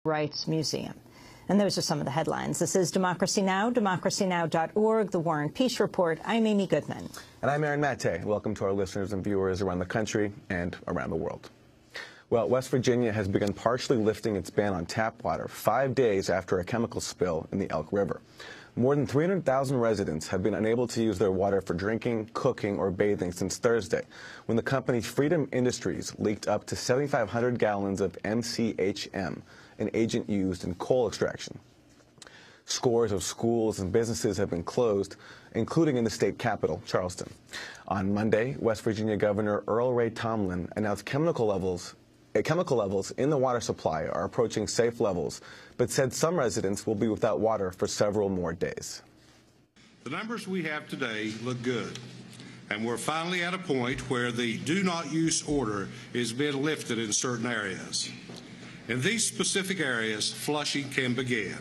Rights Museum. And those are some of the headlines. This is Democracy Now!, democracynow.org, The War and Peace Report. I'm Amy Goodman. And I'm Erin. Welcome to our listeners and viewers around the country and around the world. Well, West Virginia has begun partially lifting its ban on tap water 5 days after a chemical spill in the Elk River. More than 300,000 residents have been unable to use their water for drinking, cooking, or bathing since Thursday, when the company Freedom Industries leaked up to 7,500 gallons of MCHM, an agent used in coal extraction. Scores of schools and businesses have been closed, including in the state capital, Charleston. On Monday, West Virginia Governor Earl Ray Tomblin announced chemical levels in the water supply are approaching safe levels, but said some residents will be without water for several more days. The numbers we have today look good, and we're finally at a point where the do not use order is being lifted in certain areas. In these specific areas, flushing can begin.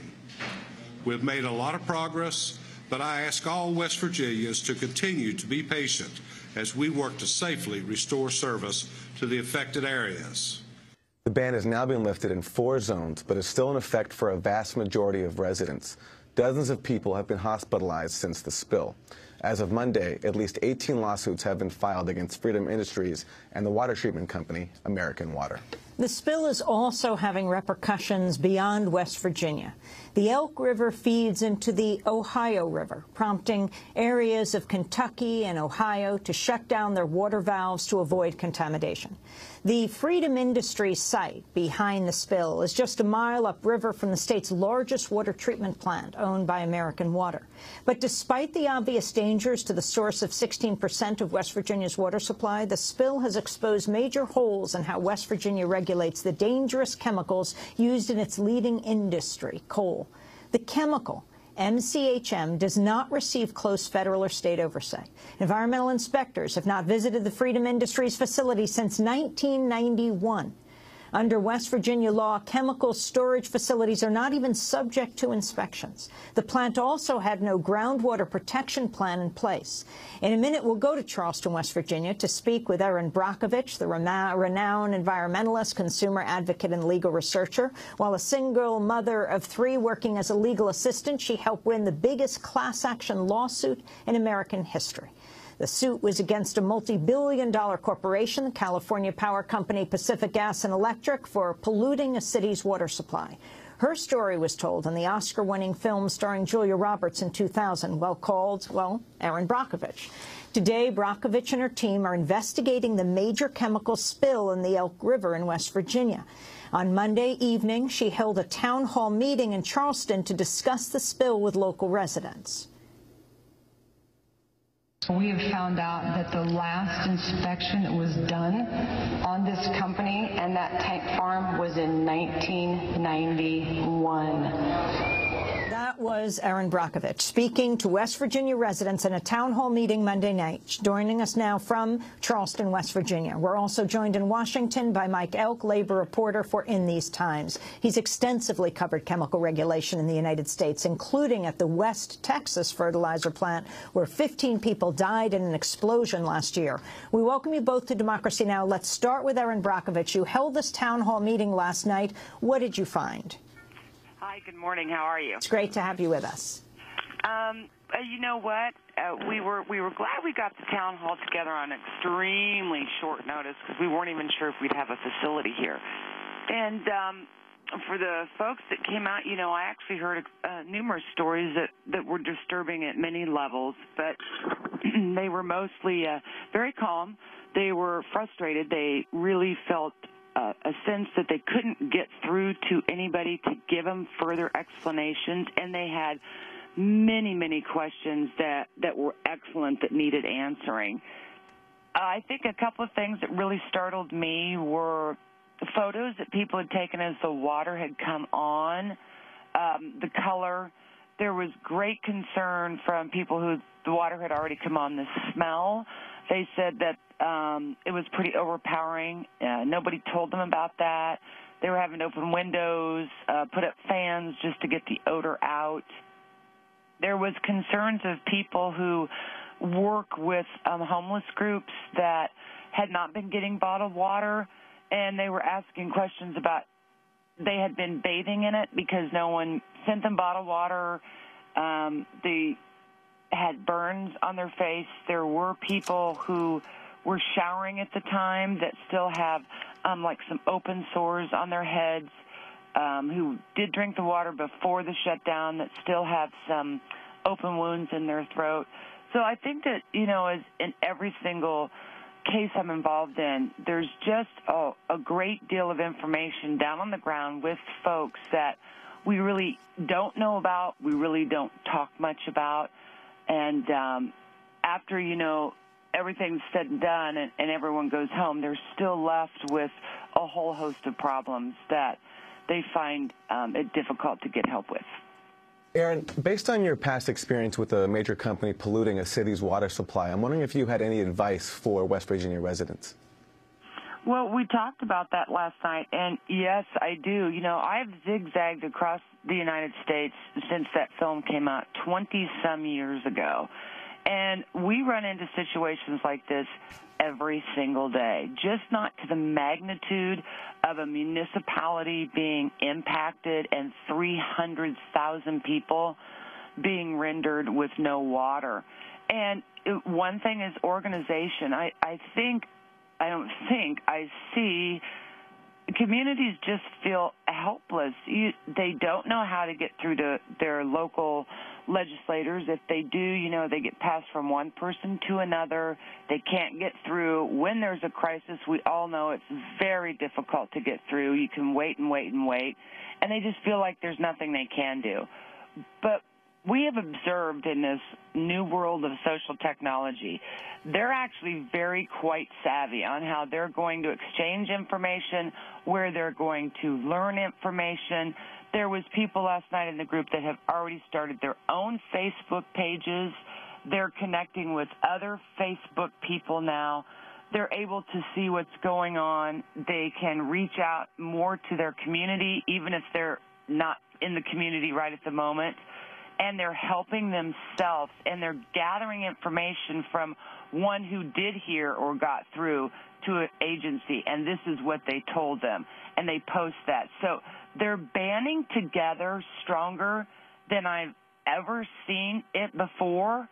We've made a lot of progress, but I ask all West Virginians to continue to be patient as we work to safely restore service to the affected areas. The ban has now been lifted in 4 zones, but is still in effect for a vast majority of residents. Dozens of people have been hospitalized since the spill. As of Monday, at least 18 lawsuits have been filed against Freedom Industries and the water treatment company, American Water. The spill is also having repercussions beyond West Virginia. The Elk River feeds into the Ohio River, prompting areas of Kentucky and Ohio to shut down their water valves to avoid contamination. The Freedom Industries site behind the spill is just a mile upriver from the state's largest water treatment plant, owned by American Water. But despite the obvious dangers to the source of 16% of West Virginia's water supply, the spill has exposed major holes in how West Virginia regulates the dangerous chemicals used in its leading industry, coal. The chemical, MCHM, does not receive close federal or state oversight. Environmental inspectors have not visited the Freedom Industries facility since 1991. Under West Virginia law, chemical storage facilities are not even subject to inspections. The plant also had no groundwater protection plan in place. In a minute, we'll go to Charleston, West Virginia, to speak with Erin Brockovich, the renowned environmentalist, consumer advocate, and legal researcher. While a single mother of 3 working as a legal assistant, she helped win the biggest class-action lawsuit in American history. The suit was against a multi-billion-dollar corporation, the California power company Pacific Gas and Electric, for polluting a city's water supply. Her story was told in the Oscar-winning film starring Julia Roberts in 2000, called Erin Brockovich. Today, Brockovich and her team are investigating the major chemical spill in the Elk River in West Virginia. On Monday evening, she held a town hall meeting in Charleston to discuss the spill with local residents. We have found out that the last inspection that was done on this company and that tank farm was in 1991. That was Erin Brockovich speaking to West Virginia residents in a town hall meeting Monday night. Joining us now from Charleston, West Virginia. We're also joined in Washington by Mike Elk, labor reporter for In These Times. He's extensively covered chemical regulation in the United States, including at the West Texas fertilizer plant, where 15 people died in an explosion last year. We welcome you both to Democracy Now! Let's start with Erin Brockovich. You held this town hall meeting last night. What did you find? Hi, good morning. How are you? It's great to have you with us. You know what? We were glad we got the town hall together on extremely short notice because we weren't even sure if we'd have a facility here. And for the folks that came out, you know, I actually heard numerous stories that were disturbing at many levels, but they were mostly very calm. They were frustrated. They really felt a sense that they couldn't get through to anybody to give them further explanations, and they had many, many questions that were excellent that needed answering. I think a couple of things that really startled me were the photos that people had taken as the water had come on, the color. There was great concern from people who the water had already come on, the smell. They said that it was pretty overpowering. Nobody told them about that. They were having to open windows, put up fans just to get the odor out. There was concerns of people who work with homeless groups that had not been getting bottled water, and they were asking questions about they had been bathing in it because no one sent them bottled water. They had burns on their face. There were people who were showering at the time that still have like some open sores on their heads, who did drink the water before the shutdown that still have some open wounds in their throat. So I think that, as in every single case I'm involved in, there's just a great deal of information down on the ground with folks that we really don't know about, we really don't talk much about. And after, everything's said and done and everyone goes home, they're still left with a whole host of problems that they find it difficult to get help with. Erin, based on your past experience with a major company polluting a city's water supply, I'm wondering if you had any advice for West Virginia residents. Well, we talked about that last night, and yes, I do. I've zigzagged across the United States since that film came out 20-some years ago, and we run into situations like this every single day, just not to the magnitude of a municipality being impacted and 300,000 people being rendered with no water. And one thing is organization. I see communities just feel helpless. They don't know how to get through to their local legislators. If they do, they get passed from one person to another. They can't get through. When there's a crisis, we all know it's very difficult to get through. You can wait and wait and wait, and they just feel like there's nothing they can do. But we have observed in this new world of social technology, they're actually quite savvy on how they're going to exchange information, where they're going to learn information. There was people last night in the group that have already started their own Facebook pages. They're connecting with other Facebook people now. They're able to see what's going on. They can reach out more to their community, even if they're not in the community right at the moment. And they're helping themselves, and they're gathering information from one who did hear or got through to an agency, and this is what they told them, and they post that. So they're banding together stronger than I've ever seen it before,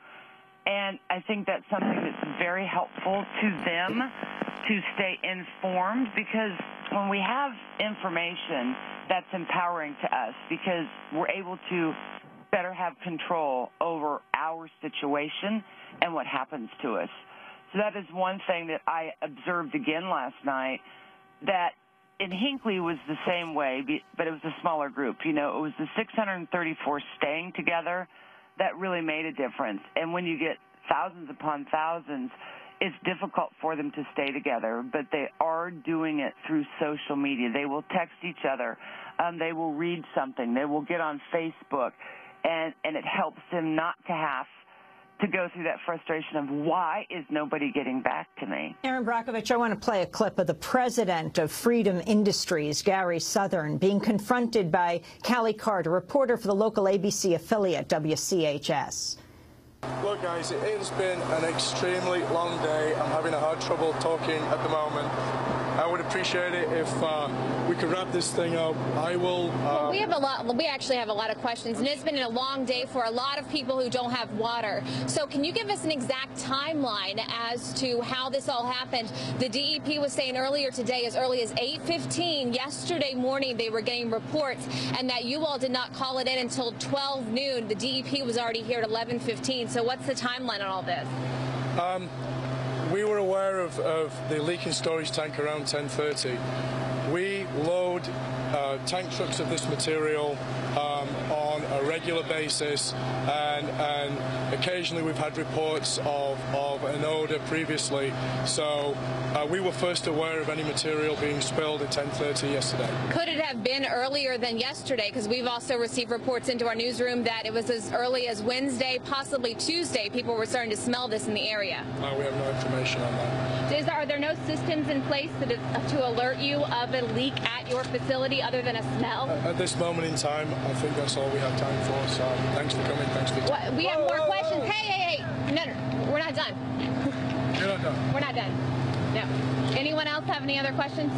and I think that's something that's very helpful to them to stay informed, because when we have information, that's empowering to us because we're able to better have control over our situation and what happens to us. So that is one thing that I observed again last night, that in Hinckley was the same way, but it was a smaller group. It was the 634 staying together that really made a difference. And when you get thousands upon thousands, it's difficult for them to stay together, but they are doing it through social media. They will text each other. They will read something. They will get on Facebook. And it helps them not to have to go through that frustration of why is nobody getting back to me. Erin Brockovich, I want to play a clip of the president of Freedom Industries, Gary Southern, being confronted by Callie Carter, a reporter for the local ABC affiliate, WCHS. Look, guys, it has been an extremely long day. I'm having a hard trouble talking at the moment. I would appreciate it if we could wrap this thing up. I will. Well, we actually have a lot of questions, and it's been a long day for a lot of people who don't have water. So can you give us an exact timeline as to how this all happened? The DEP was saying earlier today, as early as 8:15 yesterday morning, they were getting reports, and that you all did not call it in until 12 noon. The DEP was already here at 11:15. So what's the timeline on all this? We were aware of the leaking storage tank around 10:30. We load tank trucks of this material on a regular basis, and occasionally we've had reports of an odor previously. So we were first aware of any material being spilled at 10:30 yesterday. Could it have been earlier than yesterday? Because we've also received reports into our newsroom that it was as early as Wednesday, possibly Tuesday. People were starting to smell this in the area. We have no information on that. Are there no systems in place to alert you of a leak at your facility other than a smell? At this moment in time, I think that's all we have time for. So thanks for coming. Thanks for your time. We have more questions. Hey. No, we're not done. You're not done. We're not done. No. Anyone else have any other questions?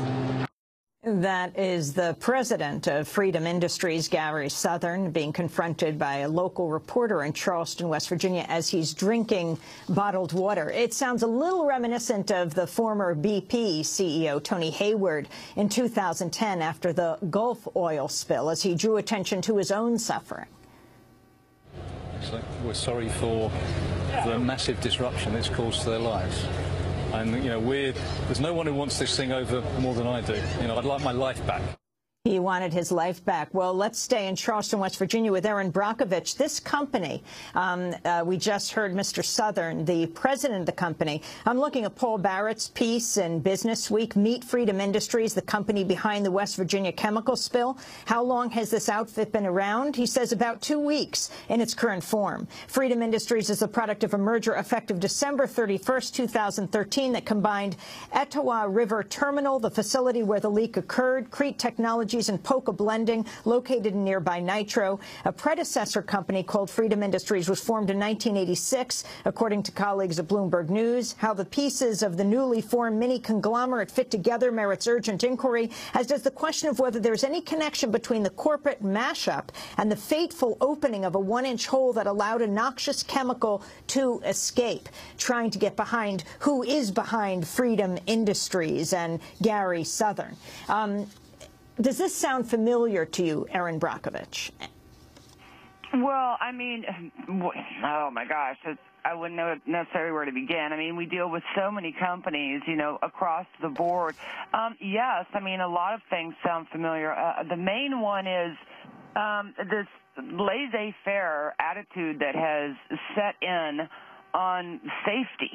That is the president of Freedom Industries, Gary Southern, being confronted by a local reporter in Charleston, West Virginia, as he's drinking bottled water. It sounds a little reminiscent of the former BP CEO, Tony Hayward, in 2010 after the Gulf oil spill, as he drew attention to his own suffering. So we're sorry for the massive disruption it's caused to their lives. And, you know, there's no one who wants this thing over more than I do. You know, I'd like my life back. He wanted his life back. Well, let's stay in Charleston, West Virginia with Erin Brockovich. This company, we just heard Mr. Southern, the president of the company. I'm looking at Paul Barrett's piece in Business Week, Meet Freedom Industries, the company behind the West Virginia chemical spill. How long has this outfit been around? He says about 2 weeks in its current form. Freedom Industries is the product of a merger effective December 31st, 2013 that combined Etowah River Terminal, the facility where the leak occurred, Crete Technologies, and Poca Blending, located in nearby Nitro. A predecessor company called Freedom Industries was formed in 1986, according to colleagues at Bloomberg News. How the pieces of the newly formed mini-conglomerate fit together merits urgent inquiry, as does the question of whether there's any connection between the corporate mashup and the fateful opening of a 1-inch hole that allowed a noxious chemical to escape. Trying to get behind who is behind Freedom Industries and Gary Southern. Does this sound familiar to you, Erin Brockovich? Well, I mean, oh my gosh, I wouldn't know necessarily where to begin. I mean, we deal with so many companies, you know, across the board. Yes, I mean, a lot of things sound familiar. The main one is this laissez-faire attitude that has set in on safety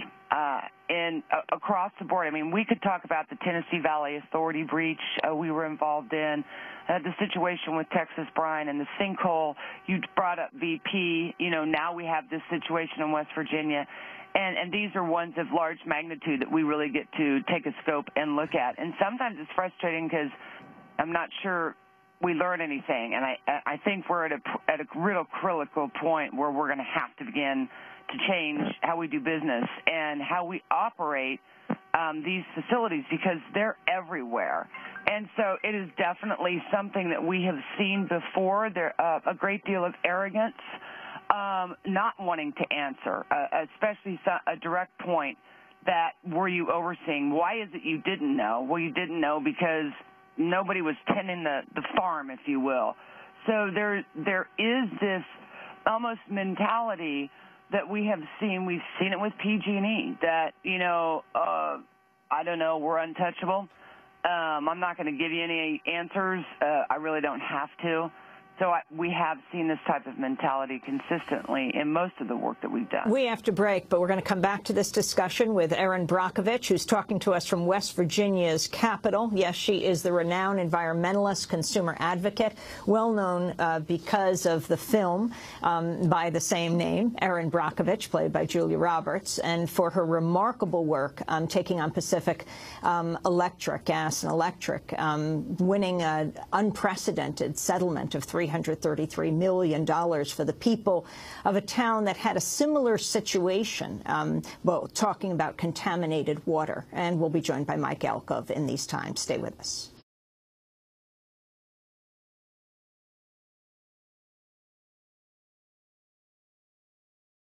across the board. I mean, we could talk about the Tennessee Valley Authority breach we were involved in, the situation with Texas Brine and the sinkhole. You brought up BP. You know, now we have this situation in West Virginia. And these are ones of large magnitude that we really get to take a scope and look at. And sometimes it's frustrating because I'm not sure we learn anything. And I think we're at a real critical point where we're going to have to begin to change how we do business and how we operate these facilities, because they're everywhere. And so it is definitely something that we have seen before. There a great deal of arrogance, not wanting to answer, especially a direct point that were you overseeing? Why is it you didn't know? Well, you didn't know because nobody was tending the farm, if you will. So there is this almost mentality that we have seen. We've seen it with PG&E, that, you know, I don't know, we're untouchable. I'm not going to give you any answers. I really don't have to. So we have seen this type of mentality consistently in most of the work that we've done. We have to break, but we're going to come back to this discussion with Erin Brockovich, who's talking to us from West Virginia's capital. Yes, she is the renowned environmentalist, consumer advocate, well known because of the film by the same name, Erin Brockovich, played by Julia Roberts, and for her remarkable work taking on Pacific Electric, gas and electric, winning an unprecedented settlement of $333 million for the people of a town that had a similar situation, well, talking about contaminated water. And we'll be joined by Mike Elkov in these times. Stay with us.